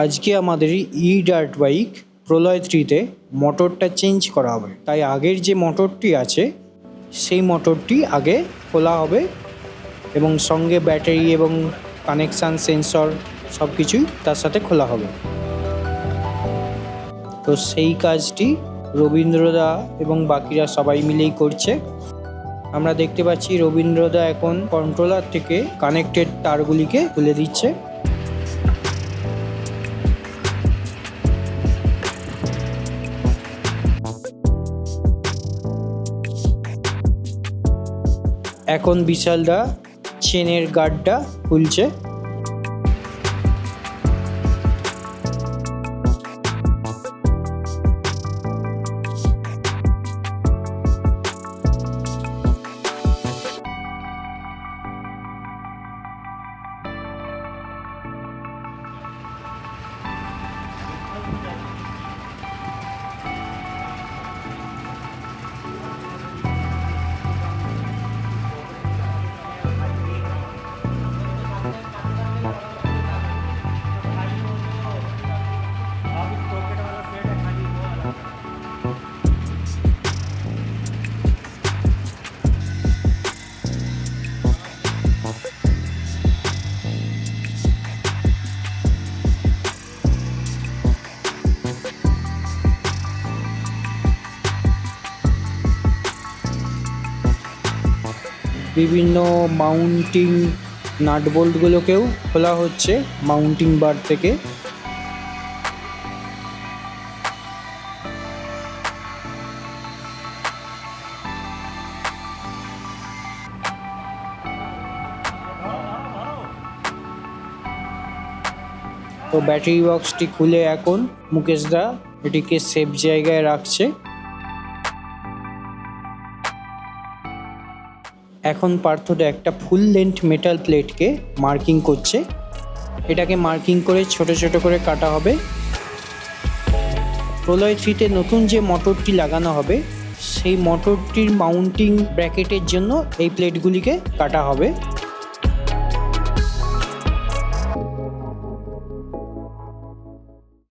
আজকে আমাদের ই dirt bike প্রলয় 3-তে মোটরটা চেঞ্জ করা হবে, তাই আগের যে মোটরটি আছে সেই মোটরটি আগে খোলা হবে এবং সঙ্গে ব্যাটারি এবং কানেকশান সেন্সর সব কিছুই তার সাথে খোলা হবে। তো সেই কাজটি রবীন্দ্রদা এবং বাকিরা সবাই মিলেই করছে। আমরা দেখতে পাচ্ছি রবীন্দ্রদা এখন কন্ট্রোলার থেকে কানেক্টেড তারগুলিকে খুলে দিচ্ছে। এখন বিশালদা চেনের গার্ডটা খুলছে। বিভিন্ন মাউন্টিং নাট বোল্টগুলোকেও খোলা হচ্ছে মাউন্টিং বার থেকে। তো ব্যাটারি বক্সটি খুলে এখন মুকেশদা এটিকে সেফ জায়গায় রাখছে। এখন পার্থদা একটা ফুল লেন্থ মেটাল প্লেটকে মার্কিং করছে। এটাকে মার্কিং করে ছোট ছোট করে কাটা হবে। প্রলয় 3-তে নতুন যে মোটরটি লাগানো হবে সেই মোটরটির মাউন্টিং ব্র্যাকেটের জন্য এই প্লেটগুলিকে কাটা হবে।